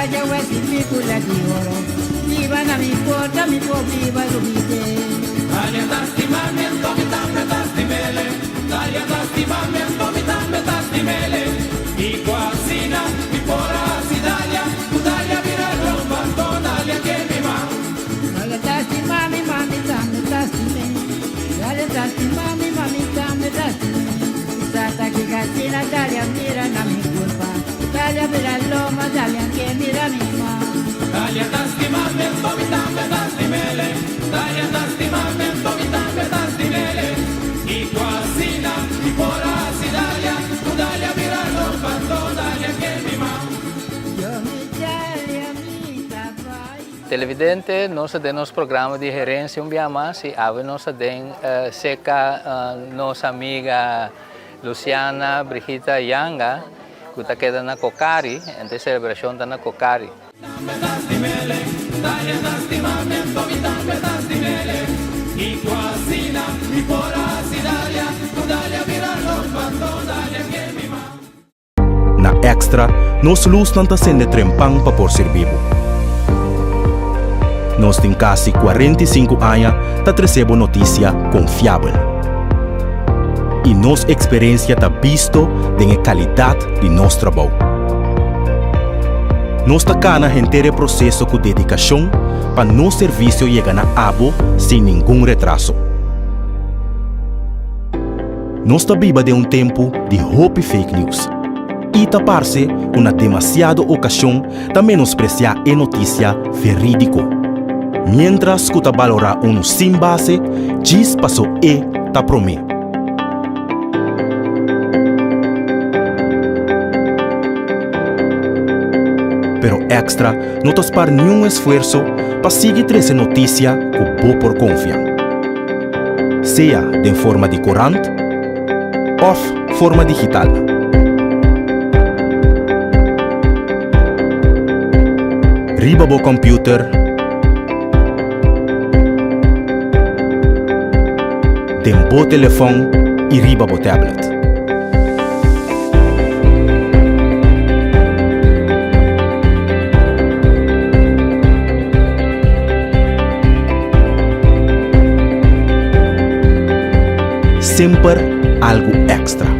ya wesi mikula di oro. Viva na mi porta, mi po viva lubite. Dalia tastimamento, mi tambe tastimele. Dalia tastimamento, mi tambe tastimele. I quasina, mi pora si Dalia. Tu Dalia vira rompanto, Dalia che mi va. Dalia tastimami, mami tambe tastime. Dalia tastimami, mami tambe tastime. Sata che cazzina, Dalia mira na mi culpa. Dalia mira l'oma, Dalia che mira mi ma. Dalia tastimamento, mi tambe tastimele. Dalia tastimamento, mi tambe tastimele. I quasina, mi pora si Dalia. Tu Dalia vira rompanto, Dalia che mi va. Yo mi Dalia mi tabai. Televidente, nós temos programa de Herensia mais e ave nós temos seca nossa amiga Luciana Brigitha Janga, que está quedando na Cocari, entre celebração da na Cocari. Na Extra, nós luz não está sendo trempang para por ser vivo. Nós temos quase 45 anos para receber notícia confiável. E nossa experiência está visto na qualidade de nosso trabalho. Nós está na inteiro processo com dedicação para nosso serviço chegar na abo sem nenhum retraso. Nós está viva de tempo de hope e fake news. E tapar-se uma demasiada ocasião de menospreciar a notícia verídico. Mientras que valorar sem base, diz passou e tá promê. Pero Extra não está para nenhum esforço para seguir essa notícia com boa por confiança. Seja de forma de corante ou forma digital. Riba bo computer, den bo telefone e riba bo tablet. Sempre algo extra.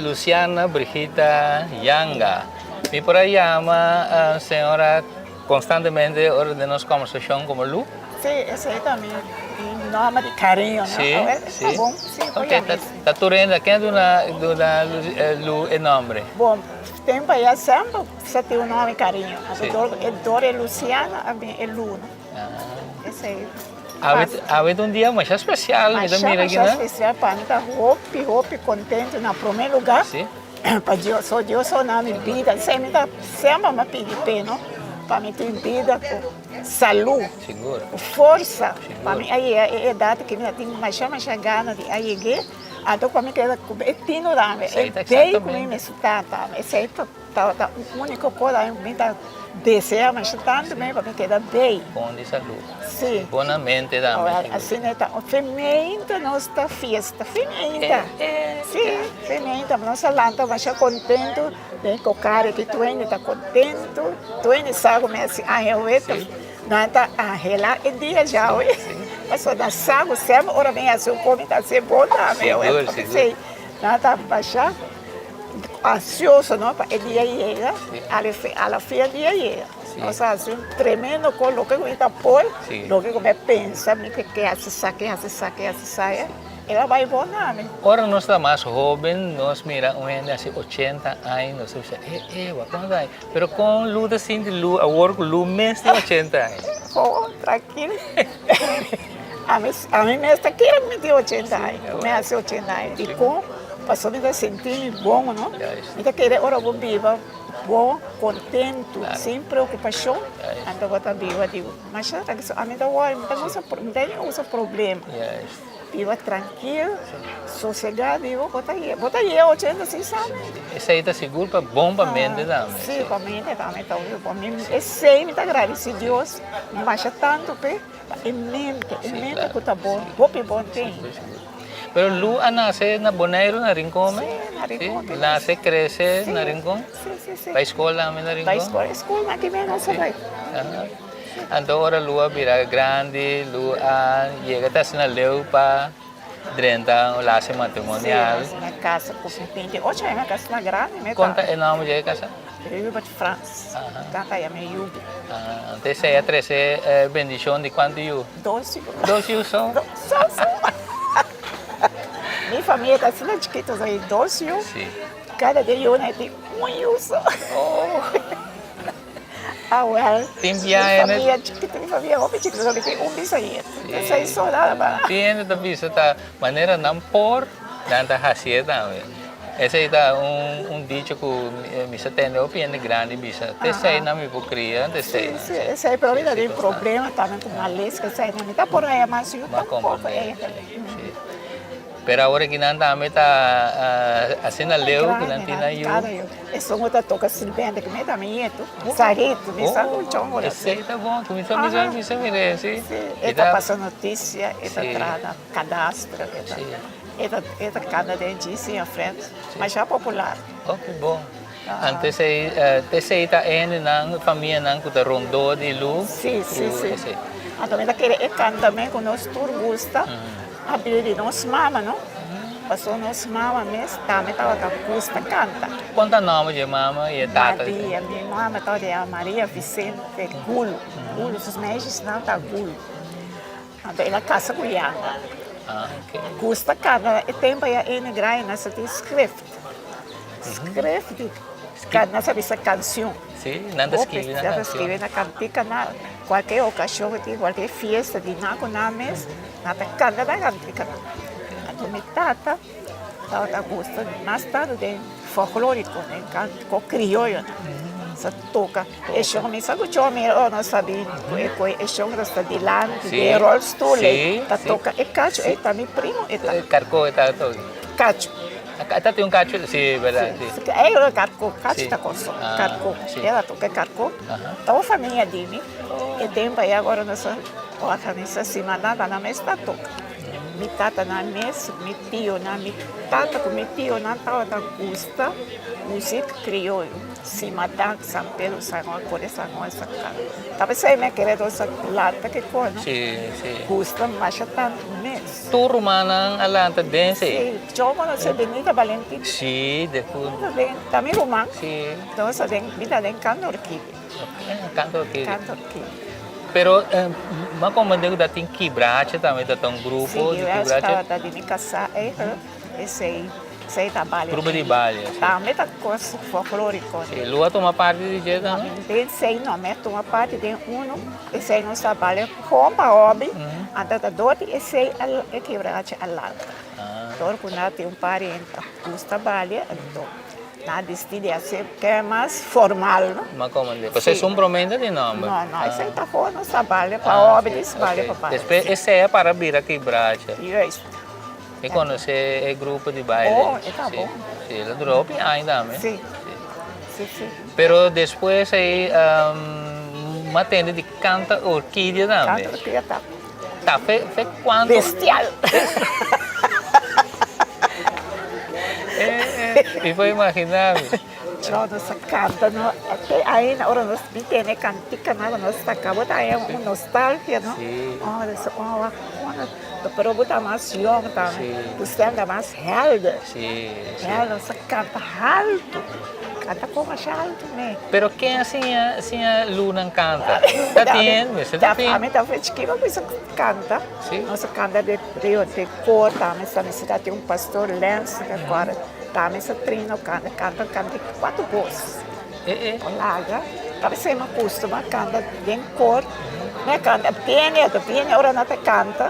Luciana Brigitha Janga. Mi por ahí llama señora constantemente de nos conversación como Lu. Sí, ese es también mi nombre de cariño, ¿no? Sí, A ver, sí. Tá bom, sim, Ok, está turenda, quem é dona Lu é nome? Bom, tempo aí sempre você tem um nome de carinho. Sim. A Dora é Luciana, a minha é Lu, né? Esse aí. Há um dia mais especial, Mas ainda mira aqui, chama né? especial para mim, tá roupa, contente, no primeiro lugar. Sim. Para Deus, só nome vida, sempre me pedir pena, para mim ter vida, com saúde, Seguro. com força. Para mim, aí é a data que eu tenho mais gana de aí chegar. Então, para mim, que é tino também. É bem comigo, isso tá. Esse aí tá a única coisa que eu desejo, mas tanto bem para mim que é bem. Bom de saúde. Sim. Bonamente também. Assim, tá fermenta nossa festa, fermenta. Sim, fermenta. Nossa lanta vai estar contente, bem com o cara que tu ainda está contente, tu ainda sabe como é assim, eu vejo, não está lá é dia já, mas só na sago sempre, ora bem assim, como está sendo bom também, eu sei, não está baixar, ansioso, não, para ele chega, ela fez dia chega. Nossa, assim, tremendo com o que eu estou por, o que eu penso, que se sai, ela vai bom nome. Ora nós estamos mais jovens, nós mira gente assim 80 anos, nós pensamos, quantos anos? Pero com Lu assim de Lu, agora com Lu mesmo tem 80 anos. Oh, tranquilo. a mim mesmo está querendo me ter 80 anos, começa 80 anos. E com, passou me sentir bom, não? Me está querendo, ora vou viva, bom, contente, sem preocupação. Então vou estar viva, digo, mas a mim não usa problema. Viva tranquilo, sossegado, digo, bota aí 80, assim, sabe? Isso aí está seguro para bom para a mente também. Sim, para a mente também, então, para mim, é sempre agradecido a Deus, não baixa tanto, é mente que está bom, bom tem. Pero Lu nasce na Bonaire, na Rincón? Sim, na Rincón. Nasce, cresce na Rincón? Sim. Vai à escola também na Rincón? Vai à escola, aqui mesmo, você vai. Então, agora Lua vira grande, Lua chega até na leu para dentro o laço matrimonial. Sim, minha casa com 28 anos, minha casa é grande. Quanto é o nome de casa? Eu vivo de França, canta aí a minha yugo. Então, você é 13 bendição de quanto you? 12. 12 são? Minha família está assim, chiquitos aí, 12 you. Cada dia eu tem you só. Tem viagem, né? Minha família roupa chiquita, só tem bisavô. Essa aí só nada para. Tem da bisa tá maneira não por danta hasia também. Esse aí tá dicho que bisa tem o piano grande bisa. Esse aí não me vou criar, esse aí. Esse aí para mim tem problema também com a lesca, esse aí não me tá por aí, mas eu tá pouco. Pero agora que não também está assim na leu, que não tem na eu. Esse homem tá toca silvente que me dá medo. Sarito, me sabe o chão. Esse aí tá bom, que me merece. Ele tá passando notícia, ele tá entrando cadastro, ele tá cada dentista em frente, mas já popular. Oh, que bom. Antes aí tá indo na família não que tá rondou de Lu. Sim. A também tá querendo cantar também com nós todos gosta. A Bíblia de nós mama, não? Passou nós mama mesmo, também estava com custa canta. Quanto nome de mama e data? Maria, minha mama estava de Maria Vicente Gulo. Gulo, os meses não tá Gulo. Então ela casa com Yanga. Custa canta, e tempo aí na igreja nós temos script. Script, nós sabemos a canção. Sim, nada escreve na canção. Escreve na cantica, qualquer ocasião, qualquer festa de naco na mesa, nada canta na cantica. A minha tata gosta mais tarde de folclórico, né, canto crioulo, se toca. E chama me sabe o chama, não sabe, e chama está de lante, de rollstool, tá toca e cacho, e tá meu primo, e tá. Carco tá todo. Cacho. Até tem cacho, sim, verdade. É carco, cacho tá com carco. Ela toca carco. Então a família dele, e tempo aí agora nessa outra nessa semana na mesa tá toca. mi tata na mes, mi tio na mi tata com mi tio na tava da gusta música crioulo. Cima tanto São Pedro, Sangon, por essa nossa cara. Tava sem me querer essa lata que coisa. Sim, sim. Gusta mais tanto mês. Tu rumana alanta dance? Sim, eu não sei Benita Valentim. Sim, depois. Também romano. Sim. Então, essa vida tem canto orquídea. Canto aqui. Canto orquídea. Pero, mas como eu da tem quebrate também, da um grupo Sim, de eu quebrate. estava de me casar, esse trabalho. Grupo de baile. Também tá coisa folclórica. Sim, Lua toma parte de jeito também? Tem sei não, mas toma parte de esse aí não trabalha como hobby, anda dois esse é quebrate alanta. Então, quando tem parente que trabalha, então na destino assim que é mais formal, não? Mas como você é um promessa de nome? Não, esse aí tá fora, não trabalha para hobby, trabalha para pai. Depois esse é para vir aqui quebrate. Isso. E quando você é grupo de baile? Oh, tá bom. Sim, ela durou ainda, né? Sim. Sim. Pero depois aí, uma tenda de canta orquídea também. Canta orquídea, tá. Tá, fez quanto? Bestial. E foi imaginável. Eu não canta, até aí na hora nós tem cantica, nós acabamos daí nostalgia, não? Sim. Pero botar mais young também, você anda mais helder. Sim. Ela só canta alto, canta como mais alto mesmo. Pero quem assim a Luna canta? Tá tendo, você tá tendo. A mim tá feito que vamos canta. Sim. Nós canta de cor, também essa cidade tem pastor Lenço que agora também se treina canta quatro vozes. Olaga, também se uma costuma canta de cor, né canta piano, ora não te canta.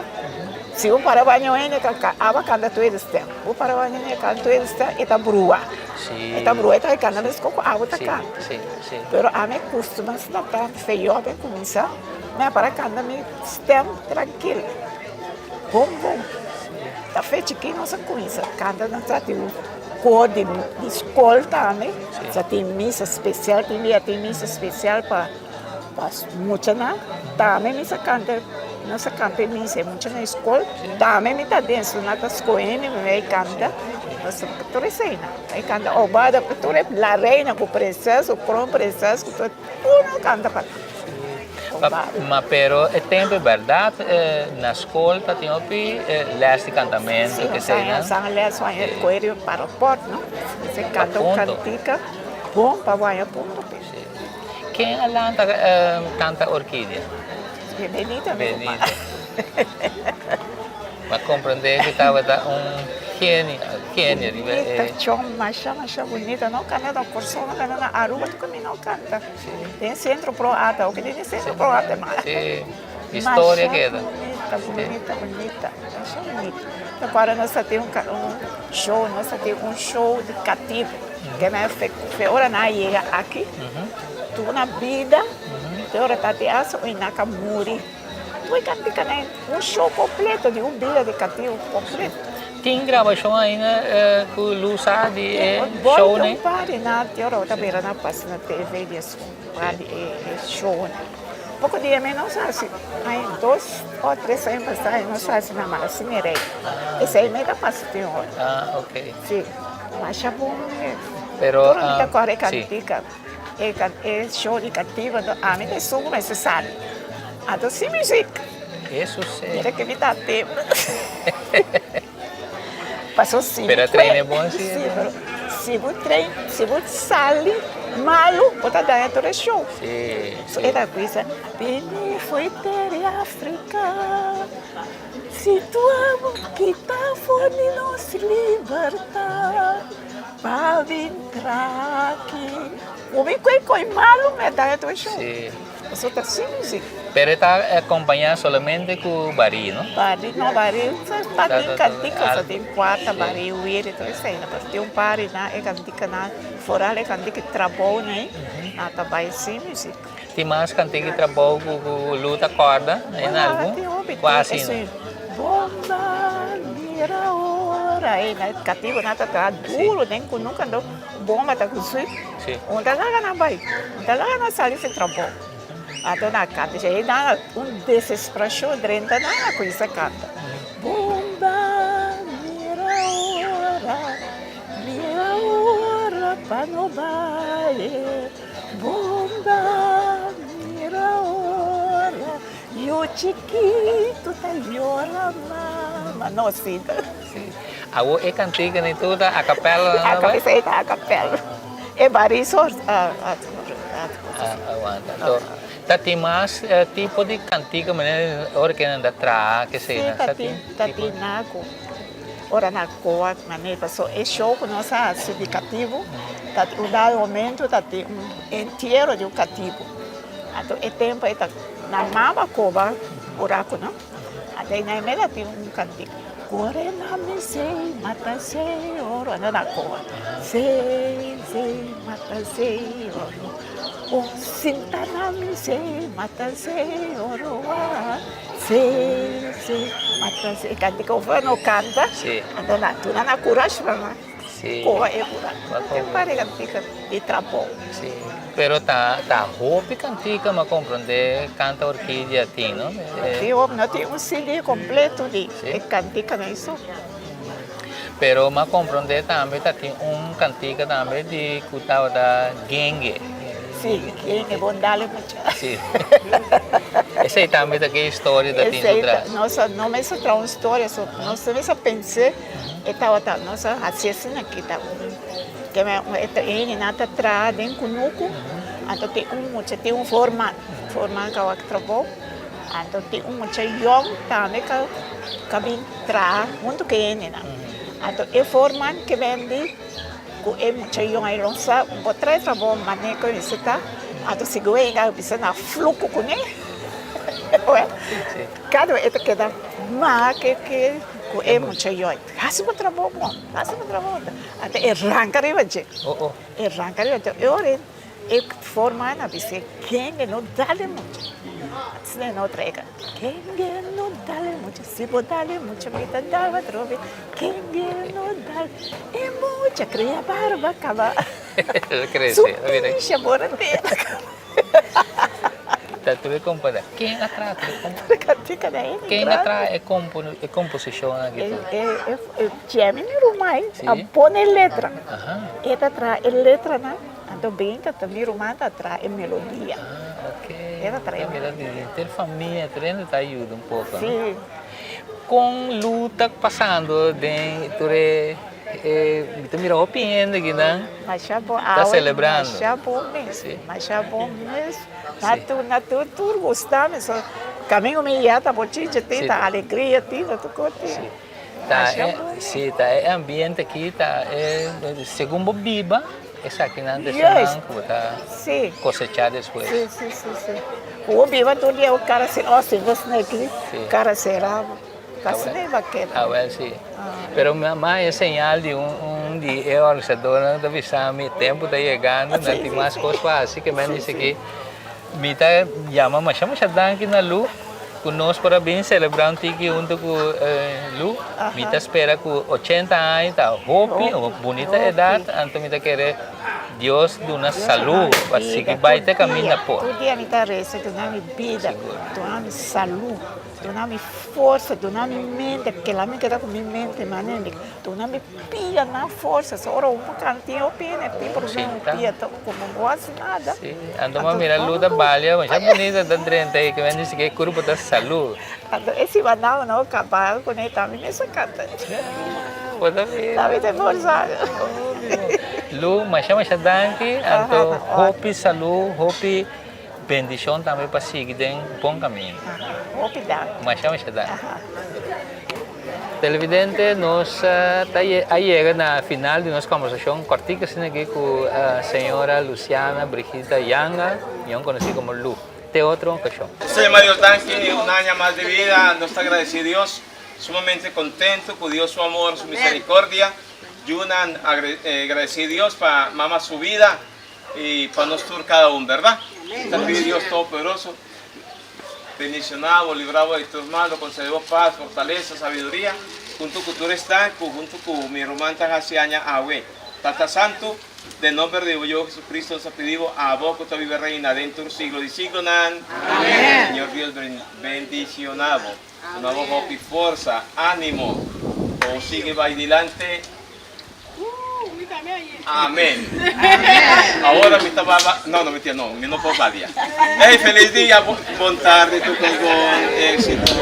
Se o parabanho é aba canta tu eles tem. O parabanho é canta tu eles tem eta brua. Sim. Eta brua eta canta mas coco água ta canta. Sim. Pero a me costuma se não tá feio bem começa, né para canta me tem tranquilo. Bom. Tá feito que nossa coisa canta não tá tipo cor de escola também. Já tem missa especial, tem missa especial para muita na também missa canta. Nossa canta missa muita na escola, também me tá dentro na escola me canta. Nossa torcena, aí canta obada para la reina com princesa, o coroa princesa, com tudo canta para. Mas pero é tempo verdade na escola tá tem opi les de cantamento que sei, né? Sim, les vai coelho para o porto, não? Você canta cantica, bom para vai a ponto. Quem alanta canta orquídea? Benita. Mas compreender que estava gênio. Chama, mais bonita, não canta na Corção, não canta na Aruba, tu também não canta. Tem centro pro ata, o que tem centro pro ata, mas. Sim, história que era. Bonita. Acho bonita. Agora nós temos um show de cativo, que é feito, agora não chega aqui, tu na vida, agora tá teatro e na Camuri. Tu cantica um show completo, de dia de cativo completo. Tem gravação ainda com o Luciana de show, né? Pare na teoria, também na passa na TV de show, né? Pouco dia menos não sabe, aí 2 ou 3 anos passados não sabe na Marcinere. Esse aí meio da passa tem hora. Ah, ok. Sim, mas é bom mesmo. Pero todo mundo corre cantica, é show de cativa, a mim é super necessário. A do sim música. Isso sim. Era que me dá tempo. Passou sim. Pero treino é bom assim. Se você sai malo, pode dar todo show. Sim. Era coisa. Beni foi ter África. Se tu amo que tá fome nos libertar, para entrar aqui. O bem coi malo, me dá todo show. Sim. Isso tá sim música. Pero está acompanhado somente com o baril, não? Baril, só tem cantica, só tem quarta, baril, ele, tudo isso aí. Tem um pari, é cantica, fora é cantica, trabalho, né? Trabalho sim, música. Tem mais cantica que trabalha com luta corda, né? Algo? Quase, não? Bomba, mira hora, aí, né? Cativo, nada, tá duro, nem com nunca andou. Bomba, tá com suíte. Sim. Onde lá na baia, onde lá na sala, esse trabalho. A dona canta, já dá desesperação, drenta na coisa canta. Bomba, Copa no baile, bomba, mira ahora, e o chiquito tá llora, mama. Não, sim. A o é cantiga nem tudo, a capela A não vai? cabeça a capela. É varios Aguanta. Então, tem mais tipo de cantiga, mas hora que anda atrás, que seja. Tati naco. Ora na coa, maneira só é show com nossa significativo. Tati o dado momento tati inteiro de cativo. Então é tempo é na mama cova buraco, não? Até na mela tem cantigo. Ore na me sei, mata sei, oro na coa. Sei, mata sei, oro. O sinta na me sei, mata sei, oro. Sei, mata sei. Cantigo foi no canta. Sim. Então na coragem, mas Sim. coa é buraco. É para cantiga de trapo. Sim. Pero tá roupa cantica, mas compreender canta orquídea tem, não? Não tem CD completo de cantica, não é isso? Pero mas compreender também tem cantica também de cuidar da gangue. Sim, gangue, bondale muito. Sim. Essa aí também é a história da tinta. Nossa, não me só traz uma história, só nossa me só pensei, estava nossa assassina aqui tá. Que me nata tra den kunuku, então tem formato que eu trabalho, então tem muita young também que vem tra muito que é né, então é formato que vende que é muito young aí não sabe, vou trazer trabalho maneiro que isso tá, então se gosta que precisa na fluxo com ele, cada é que dá mais que é muito young, assim que trabalho bom, até arranca riba je, arranca riba je, eu forma na bise quem não dá muito, se não entrega, quem não dá muito, se vou dar muito, me dá vai trocar, quem não dá, é muito, cria barba, acaba, subir, bora ter. Tá tudo composto. Quem atrás? Quem atrás é composição aqui. É Gemini Rumai, a põe letra. E atrás é letra, né? Então bem, também Rumai atrás é melodia. Ok. É atrás. É melodia. Ter família, treino tá ajuda um pouco. Sim. Com luta passando, dentro tu mira o pieno aqui, né? Tá celebrando. Mas já bom mesmo. Na tu gostar, mas caminho me ia tá botinha, tem tá alegria, tem tá tudo. Tá ambiente aqui tá segundo biba, essa aqui não tá cosechar depois. Sim. O biba todo dia o cara se se você aqui, o cara será Casine vaqueta. Ah, well, sim. Pero mamãe é sinal de dia organizadora da visão, tempo está chegando, não tem mais coisas fáceis que me disse que me tá chama, mas chama aqui na Lu, conosco para bem celebrar aqui junto com Lu, me tá espera com 80 anos, tá hope, bonita idade, então me tá querer Deus dá uma saúde, assim que vai ter caminho por. Todo dia me tá reza, dá-me vida, dá-me saúde. Dá-me força, dá-me mente, porque lá me queda com minha mente, mané, dá-me pia na força, só um cantinho, eu pia, tem problema, pia, como não gosto nada. Sim, ando a mirar a luz da balha, mas é bonita da drenta aí, que vem dizer que é curva da saúde. Esse banal não, cavalo, quando ele tá me nessa canta. Pode ver. Tá bem forçado. Lu, mas chama essa danque, então, hope, saúde, hope, bendição também para seguir em bom caminho. Mas chama essa danque. Televidente, nós chegamos na final de nossa conversação cortica aqui com a senhora Luciana Brigitha Janga, eu conheci como Lu. Tem outra ocasião. Señor Dios, danke, un año más de vida, nos está agradecido Dios, sumamente contento con Dios, su amor, su misericordia. Y agradecido Dios para mamá su vida y para nosotros cada uno, ¿verdad? También Dios Todopoderoso, bendicionado, librado de tus malos, concedemos paz, fortaleza, sabiduría, junto con tu estanco, junto con mi romanta haciaña Awe. Tata Santo, de nombre de yo Jesucristo, nos pedimos a vos que vive reina dentro del siglo de siglo. Amén. Señor Dios, bendicionado. Donamos hope y fuerza, ánimo. O sigue va adelante. Amén. Ahora me estaba... No, no, mentira, no, no puedo valer. Hey, feliz día, buen tarde, todo con éxito.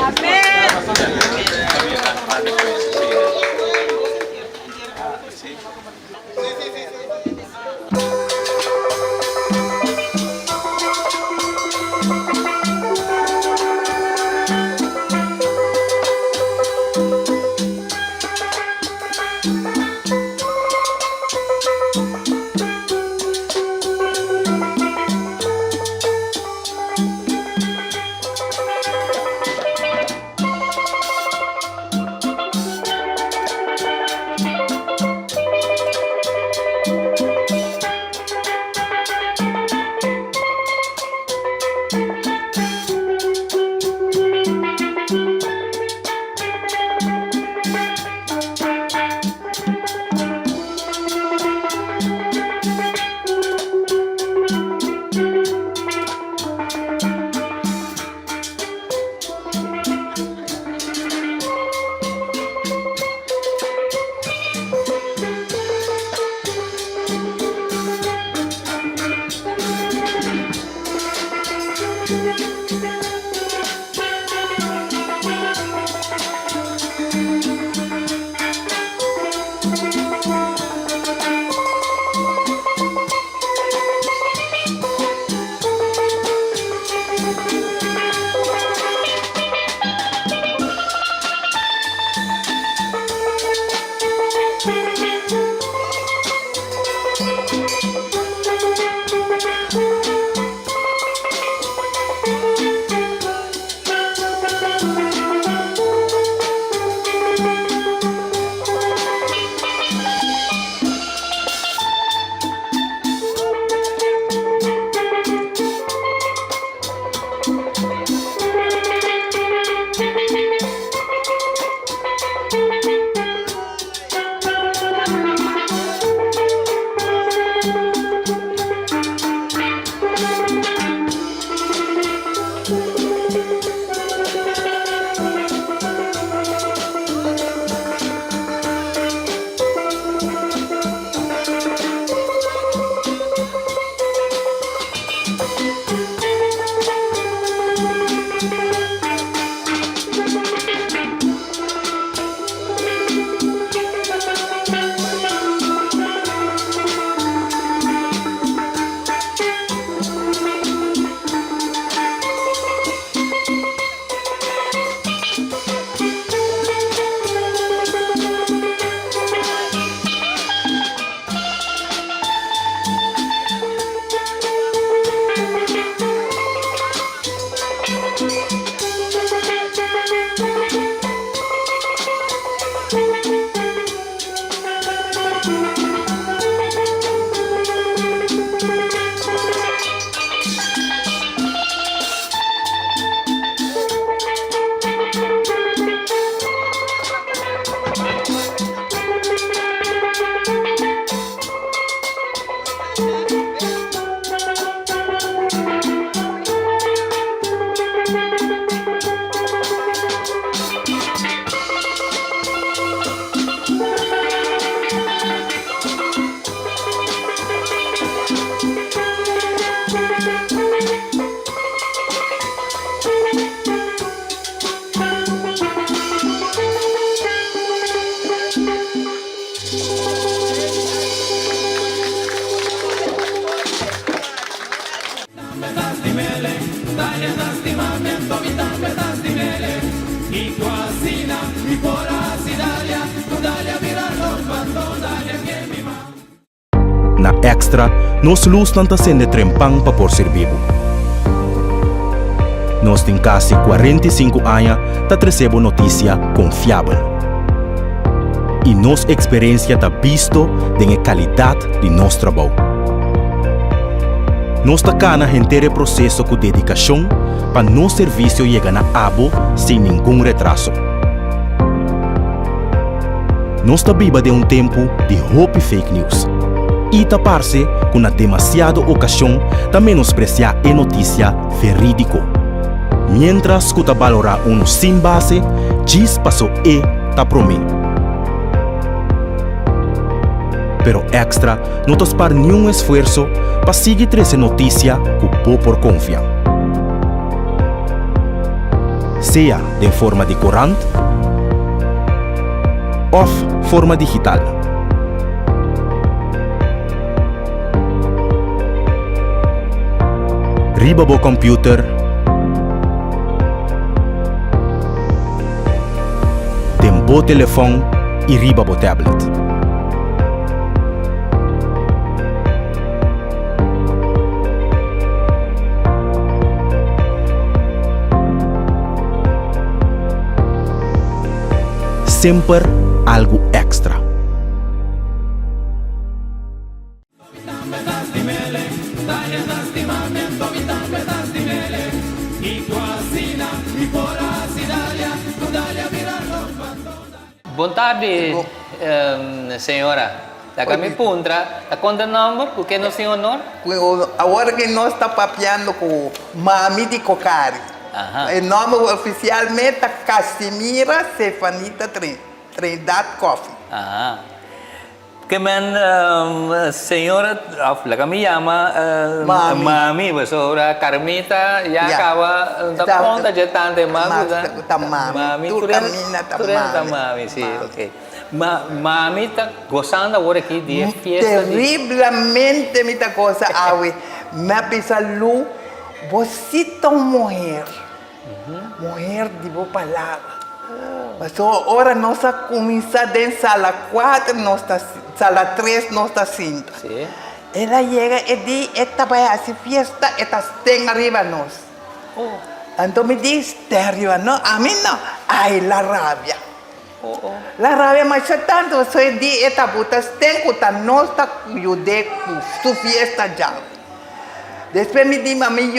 Na extra, nos luz tanta sende trempang pa por ser vivo. Nós tem quase 45 anos tá recebo notícia confiável. E nos experiência tá visto de qualidade de nosso trabalho. Nós tá cana entere processo com dedicação para nosso serviço chegar na abo sem nenhum retraso. Nós tá viva de tempo de hope e fake news. E tapar-se com na demasiada ocasião de menospreciar a notícia verídico. Mientras que valorar sem base, diz passou e tá promi. pero extra não te spar nenhum esforço para seguir essa notícia que o por confia. Seja de forma de corante ou forma digital. Riba bo computer, tempo telefone e riba bo tablet. Sempre algo extra. Boa tarde, senhora. Da kami puntra, da conta número, o que não tem honor? Agora que nós estamos papeando com Mami de Cocari. O nome oficialmente é Casimira Stefanita Trindade Coffee. Que man, senhora, la kami llama Mami, basura Carmita, ya acaba, da conta de tante Mami, Mami, sim, ok. Mami está gozando agora aqui de fiesta. Terrivelmente muita coisa, awe. Me pensalu, você tão mulher, mulher de boa palavra. Mas agora nós começamos em sala 4, sala 3, nós está 5. Ela chega e diz, esta vai a fiesta, esta tem arriba nós. Então me diz, tem arriba não? A mim não. Ai, la rabia. La rabia, mas tanto, você diz, esta puta tem que estar nós está ajudando com fiesta já. Depois me diz, mami,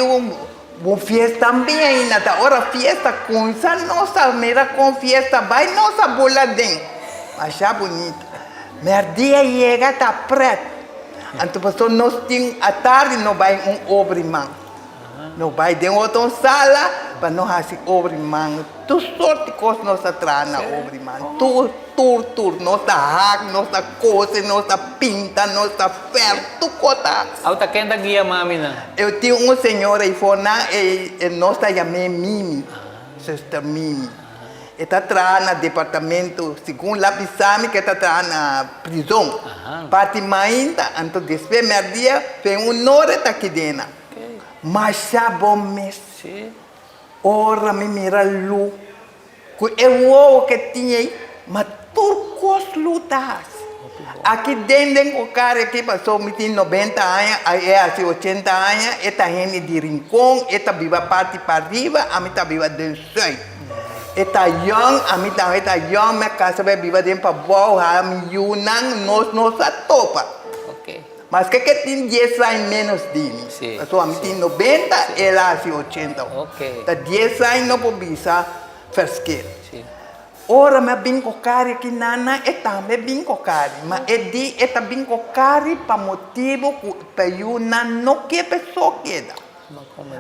boa fiesta também, nada hora fiesta com essa nossa mera com fiesta vai nossa bola dentro, mas já bonita. Mas dia chega tá preto, então pessoal nós tem à tarde não vai obra mão, não vai de outra sala para nós fazer obra mão, tu sorte de coisas nós atrás na obra mão, tur, nossa hack, nossa coisa, nossa pinta, nossa ferro, tu cotas. Auta quem da guia mami na? Eu tinha uma senhora aí fora e nós chamamos Mimi, sister Mimi. Está atrás no departamento, segundo lá pisame, que está atrás na prisão. Parte ainda, então depois me dia, vem hora está aqui dentro. Mas já bom mês. Ora me mira lu, que eu que tinha aí, mas turcos lutas. Aqui dentro do cara aqui passou me tem 90 anos, aí é assim 80 anos, esta gente de rincão, esta viva parte para arriba, a mim tá viva de sei. Esta young, a mim tá esta young, minha casa vai viva dentro para boa, a mim yunang, nós a topa. Mas que tem 10 anos menos de mim. Passou a mim tem 90, ela assim 80. Tá 10 anos não pode bisa fresqueira. Ora me bingo cari que nana e também bingo cari, mas é di é tá bingo cari para motivo para eu não que pessoa queda.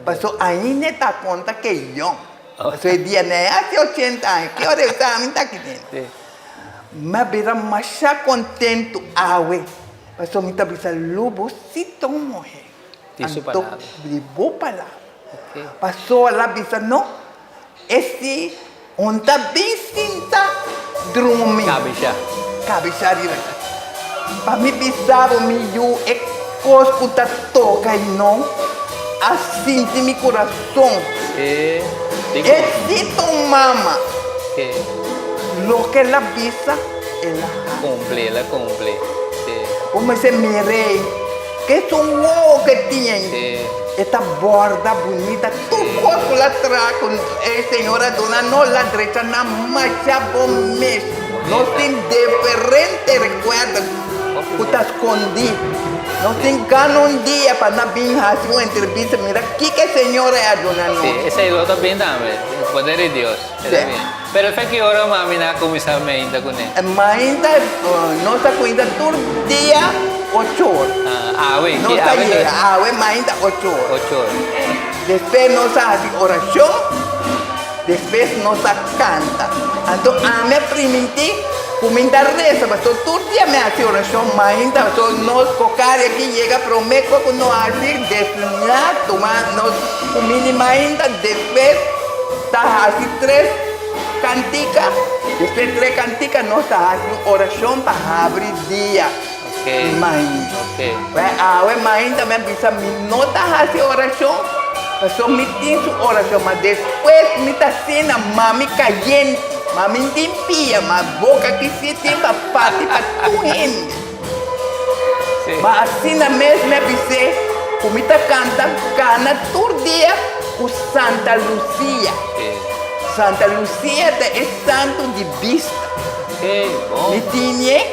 Passou ainda tá conta que eu. Passou dia né há 80 anos que hora está a mim tá aqui dentro. Mas vira mais contento awe. Passou me tá bisa lobo se tão morrer. Isso palavra. De boa palavra. Passou lá bisa não esse onta bem sinta drumming. Cabeça direita. Para me pisar me eu é cosco tá toca e não assim de meu coração. É cito mama. Lo que ela pisa ela cumple. Como se mirei que é um uau que tinha. Esta borda bonita, tu corpo lá atrás, senhora dona, não lá direita, na marcha bom mesmo. Não tem diferente recuerdo, que está escondido. Não tem cano um dia para não vir fazer uma entrevista, mira, que a senhora é a dona não? Sim, esse aí está bem também, o poder de Deus. Pero fue que hora mami na começar ainda com ele? Ainda, nós cuida todo dia 8 horas. Não está aí, mas ainda 8 horas. 8 horas. Depois nós fazemos oração, depois nós canta. Então, a minha permitir comida reza, pastor, todo día me hace oración, imagínate, pastor, nos cocar aquí llega, prometo que no hace desayunar, tomar, nos comida, imagínate, después, está así 3 canticas, después 3 canticas, nos está haciendo oración para abrir día. Okay. Imagínate. Okay. Ahora imagínate, me avisa, no está haciendo oración, pastor, me tiene su oración, mas después me está haciendo mami caliente. Mami limpia, mas boca que se tem para parte para tu gente. Mas assim na mesma você, comida cana todo dia com Santa Lucia. Santa Lucia é santo de vista. Me tinha,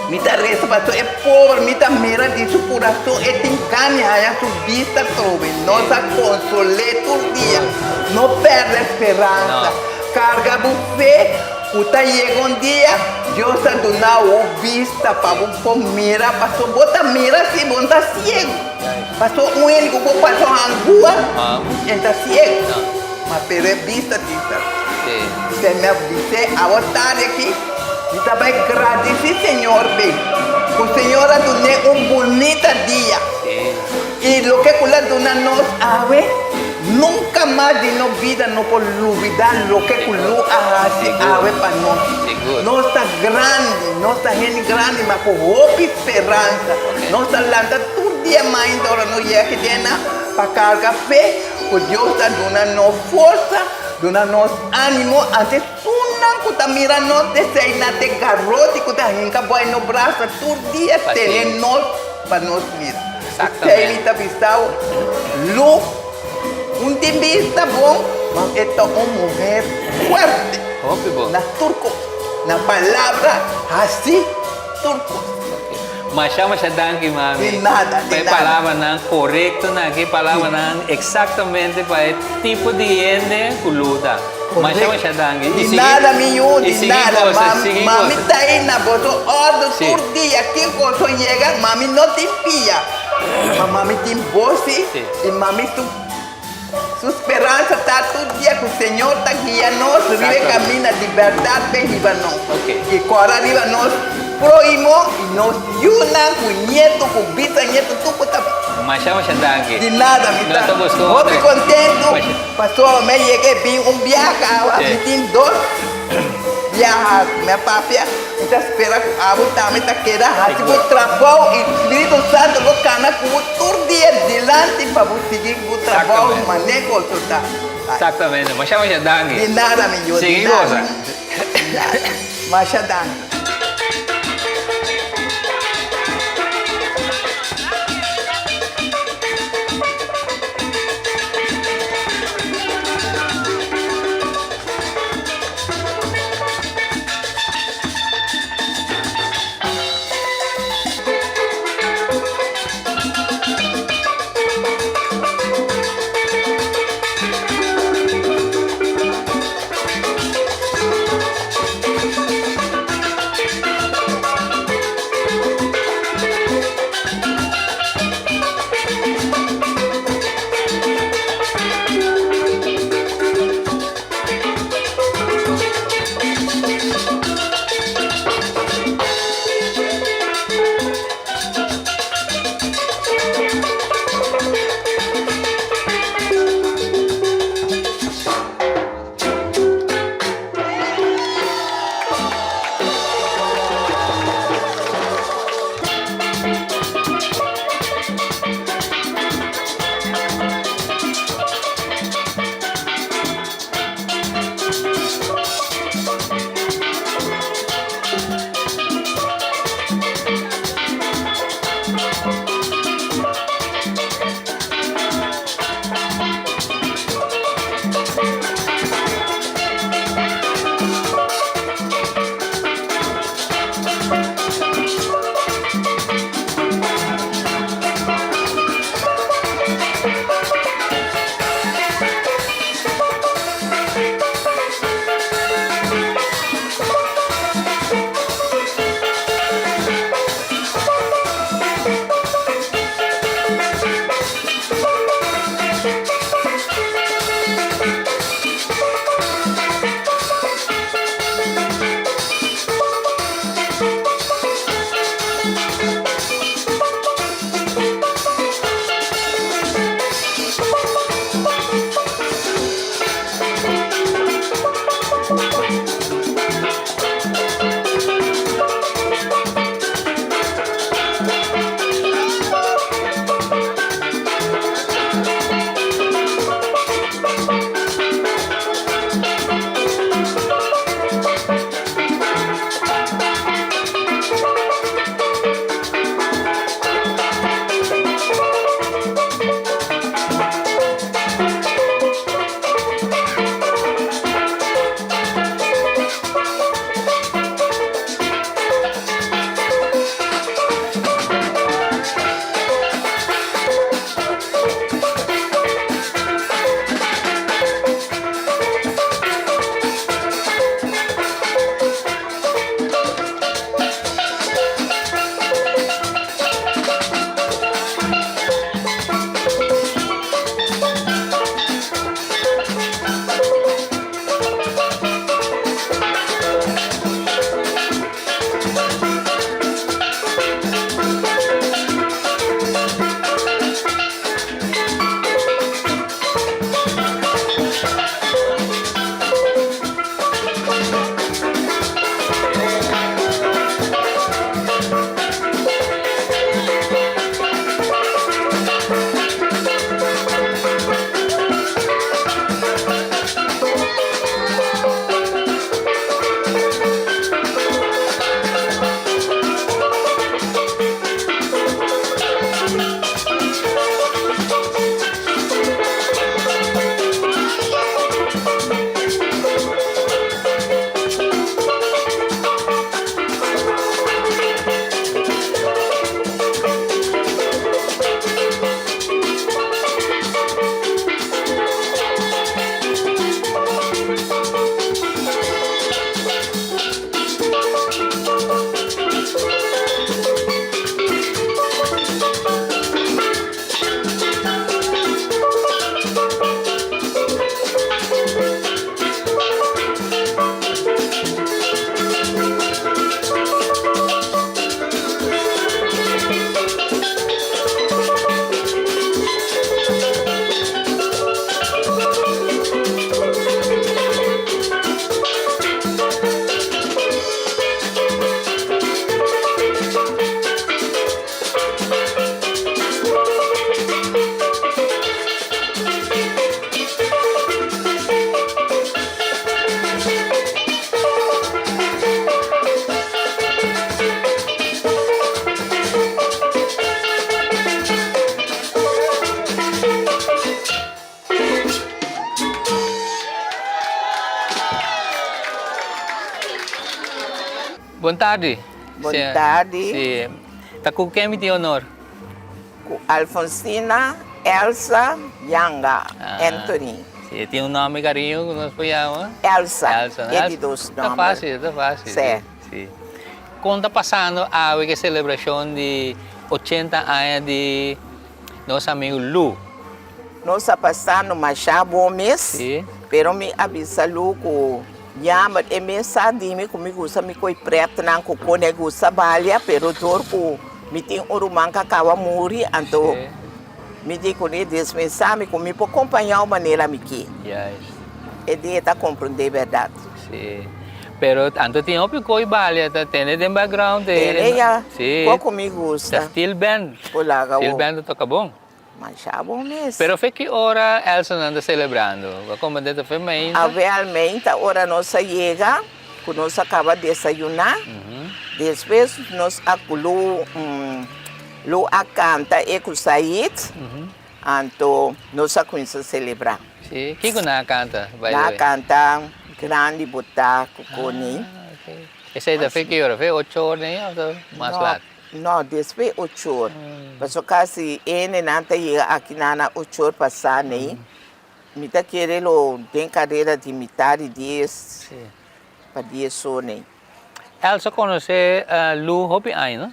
me tá resta pastor é pobre, me tá mira de seu coração é tem canha a sua vista trove. Nossa console todo dia, não perde a esperança. Carga buffet, puta chega dia, Deus está dando vista para você mira, passou bota mira se bota cego. Passou único que passou a rua, entra cego. Mas pela vista disso. Você me avise a votar aqui, e também agradecer Senhor bem. O Senhor a deu bonito dia. E o que cula dona nós ave nunca mais de nossa vida não pode olvidar o que culu hace ave para nós. Nós está grande, nós está gente grande, mas com hope e esperança. Nós está lanta todo dia mais agora não é que tem para carregar fé, porque Deus está dando força, dando ânimo, antes tudo que está mirando nós, deseja na te garoto que está rindo boa no braço todo dia tem nós para nós vida. Exatamente. Está visão, luz, vista bom, mas é uma mulher forte. Na turco, na palavra assim, turco. Mas chama se danke, mami. De nada, de nada. Palavra não correto, não que palavra não exatamente para o tipo de gente que luta. Mas chama se danke. De nada, minho, de nada. Mami está aí na boca, ordem todo dia. Quem coisa chega, mami não te pia. Mas mami tem bolsa e mami sua esperança está todo dia que o Senhor está guiando nós, vive caminho de verdade para riba nós. E agora riba nós, proímos e nos unam com o neto, com o bisneto, tudo está bem. Mas chama se danke. De nada, me está. Muito contente. Pastor, me cheguei bem viagem, me tem 2 viajar, minha papia. Então espera que a avó também está querendo. Se você trabalha e o Espírito Santo lo cana com todo dia delante para você seguir o trabalho, mas nem consultar. Exatamente, mas chama se danke. De nada, meu Deus. Seguir coisa. Mas já danke. Boa tarde. Boa tarde. Sim. Tá com quem me tem honor? Com Alfonsina Elsa Janga, Anthony. Sim, tem um nome carinho que nós apoiamos. Elsa, né? é de dois nomes. Tá fácil. Sim. Sim. Quando está passando a celebração de 80 anos de nosso amigo Lu. Nós estamos passando mais bom mês, Sim. pero me avisa Lu que llama e me sabe comigo usa me coi preto não com conego sabalha, pero dor com me tem um romão que acaba morrer, então me diz que ele diz me sabe comigo para acompanhar a maneira me que. Yes. E de tá compreender verdade. Sim. Pero anto tem outro coi balha, tá tendo de background dele. Ele já, sim. qual comigo usa? Tá still band. Polaga Still band toca bom. Mas já bom mês. Pero foi que hora Elsa anda celebrando? Como dentro foi ainda? Realmente, a hora nossa chega, que nós acaba de desayunar. Depois nós acolhemos a canta e com sair. Então, nós começamos a celebrar. Sim. Que na canta? Na canta grande botar com okay. Esse aí foi que hora? Foi 8 horas ou mais lá? Não, depois 8 horas. Porque quase ele não está aqui na 8 horas passar, né? Me está querendo tem cadeira de metade 10 para 10 horas, né? Elsa conhece Lu Hopi aí, não?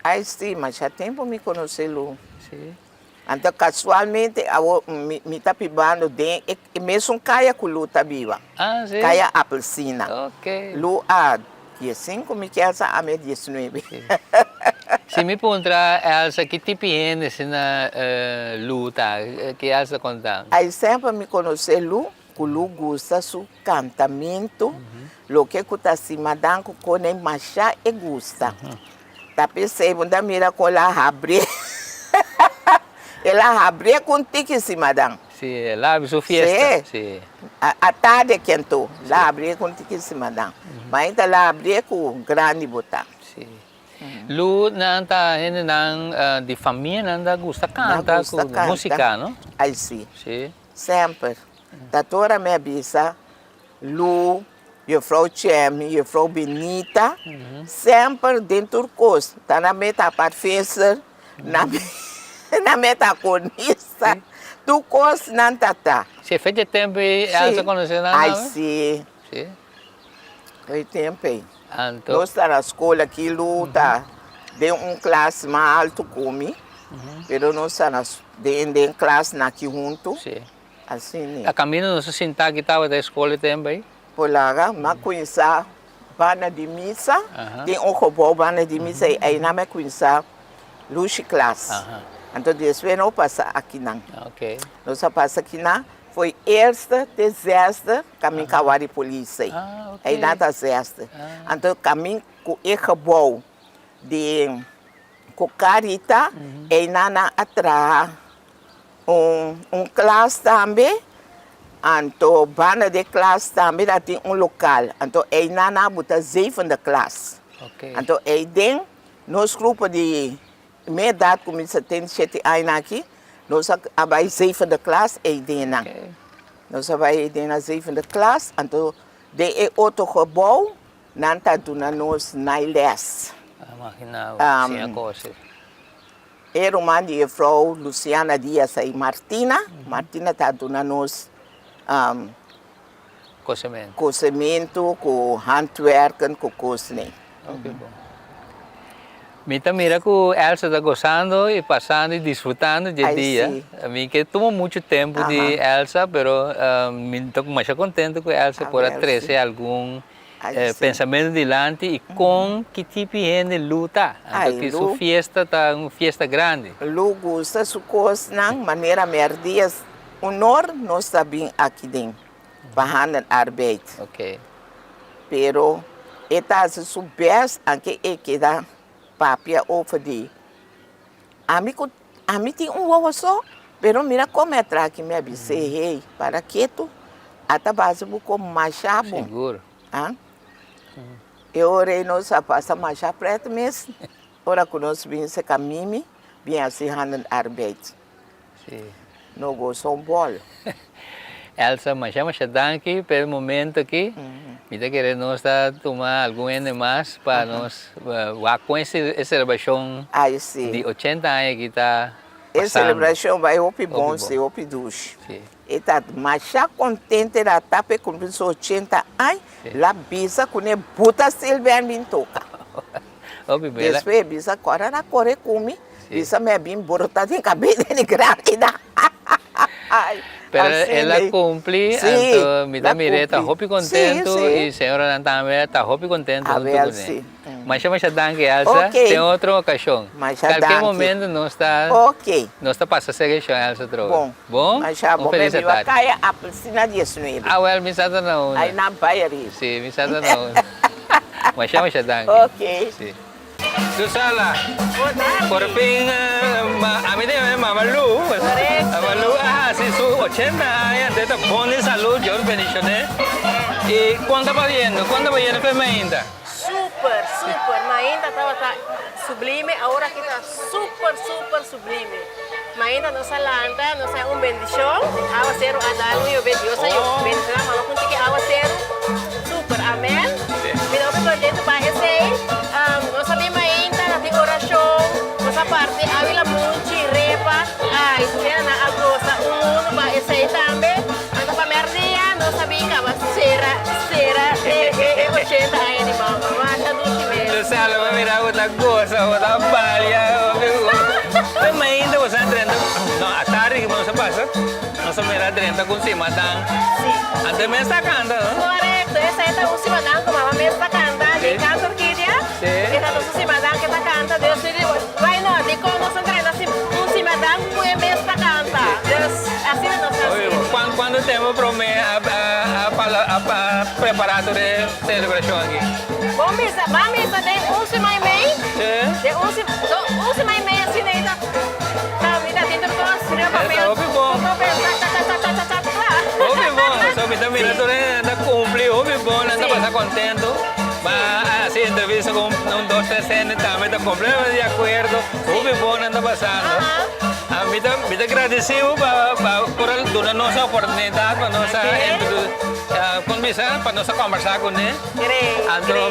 Aí sim, mas já tem para me conhecer Lu. Sim. Então, casualmente, me está pibando e mesmo caia com Lu está viva. Ah, sim. Caia apelsina. Ok. Lu a 15, me quer essa a 19. Se me perguntar, Elsa, que tipo de gente na luta que Elsa conta? Aí sempre me conhecer Lu, que Lu gosta do cantamento, o que está acima da com nem machá e gosta. Tá percebendo da mira com ela abre. Ela abre com tique em cima da. Sim, lá é sua festa. Sim. A tarde quentou, lá abre com tique em cima da. Mas ainda lá abre com grande botar. Sim. Lu nanta gente de família nanta gosta canta com música, não? Aí sim. Sim. Sempre. Da toda minha bisa, Lu, a Frau Chem, a Frau Benita, sempre dentro do curso. Tá na meta parfecer, na meta conista, do curso não tá. Você fez de tempo e Elsa conheceu nada? Aí sim. Sim. Foi tempo aí. Então, nós está na escola aqui, luta, de classe mais alto como, mas nós está de classe aqui junto. sim. Assim, né? A caminho não se sentar que estava da escola também? Por lá, mas conhecer banda de missa, tem robô banda de missa, aí não me conhecer luxo classe. Então, depois não passa aqui não. Ok. Nós passa aqui não. Foi esta, desesta, caminho cavalo de polícia. Ok. Aí nada zesta. Então, caminho com o bom de cocarita, aí nada atrás classe também. Então, banda de classe também tem local. Então, aí nada bota 7 classe. Ok. Então, aí tem nos grupos de minha idade, como 77 anos aqui, nós vamos 7 classe e dena. Nós vamos na 7 classe, então de outro robô, não está dando nos nailes. Imagina, sim, a coisa. Era uma de Frau Luciana Dias e Martina. Martina está dando nos cozimento, com handwerken, com cozinha. Ok, bom. Mira que Elsa está gozando e passando e desfrutando de dia. A mim que tomou muito tempo de Elsa, mas estou mais contente com Elsa por trazer algum pensamento adiante e com que tipo de gente luta. Então, que sua festa está uma festa grande. Lu gosta sua coisa, de maneira merdias. Honor nós está bem aqui dentro, fazendo arbeid. Ok. Pero, está se soubesse que é da papia over de. A mim tem ovo só, pero mira como é que me avisei, para quieto, até base com machado. Seguro. Eu orei nós a passar machado preto mesmo. Ora que nós vimos esse caminho, bem assim, handando arbeid. Sim. Não gostou bom. Elsa, mas danke pelo momento aqui. Mita querer nós tomar algum ano mais para nós com essa celebração Aí sim. de 80 anos que está Essa passando. celebração vai op bom, bom. se op duche. Sim. E tá, mas já contente da tapa com os 80 anos, lá bisa com ne buta silver bin toca. Opi, bela. Depois bisa agora na corre come, bisa me bem borota de cabelo de grávida. Pero assim, ela né? cumpre, Sim, então me dá ela mireta, cumpre. hopi contento Sim, sim. e a senhora também está hopi contento A junto ver, com sim. ele. Mas chama já danke, Elsa, Ok. tem outra ocasião. Mas já Qualquer danke. momento nós está Ok. passando a seguir Elsa trouxe. Bom. Bom? Mas já bom, feliz me viu tarde. caia a piscina de suíno. Ah, well, me sada não. Aí na bairro. Sim, me sada não. Mas chama já danke. Ok. Sim. Susala, por fin, a mí me llama Malu. Malu, si su 80 años, de bom de salud, yo bendicioné. ¿Y cuándo va viendo? ¿Cuándo va viendo femenina? Super, super. Mas ainda estava sublime, agora aqui está super, super sublime. Mas ainda não se lanta, não se bendição. Agora ser o adalo e o bendição. Eu bendição, mas não consigo agora ser super. Amém? Me dá um projeto para esse. Não sabemos ainda, não tem oração. Nossa parte, a vila muito repa. Isso era na agosta. Mundo para esse também. Então, para minha dia, não sabia que vai ser 80 anos, mas já do chinês. Susala, vai virar outra coisa, outra palha. Mas ainda você entrando. Não, a tarde que você passa, você mira dentro com cima, tá? Sim. Até mesmo está cantando. Correcto, esa es la última dan como mamá me está cantando, de canto orquídea. Sí. Esa es la última dan que está cantando. Dios te digo, bueno, de cómo nos entrena así, última dan que me está cantando. Dios, así nos hace. Quando temos a preparado de celebração aqui? Vamos de última e meia. Sim. De última e meia, assim, daí tá. Tá, vida dentro do nosso, né, papel. Ouve bom. Ouve bom, só me dá mirando, anda cumpre, ouve bom, anda passar contento. Mas assim, entrevista com dois, três anos também, está completamente de acordo. Ouve bom, anda passando. A mim está agradecido por dar nossa oportunidade para nossa conversar, para nossa conversar com ele. Então,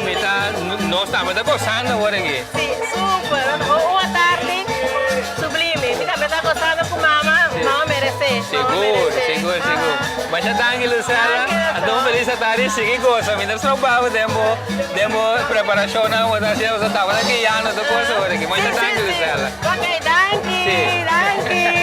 nós também está gostando agora aqui. Sim, super. Boa tarde, sublime. Me também está gostando com mamãe. Mamãe merece. Seguro. Mas já está aqui, Luciana. Então, feliz tarde. Sigue gosta. Me dá trabalho, demo preparação, não. Você estava aqui, já não estou com você agora aqui. Mas já está aqui, Luciana. Ok, danke. Sim. Danke.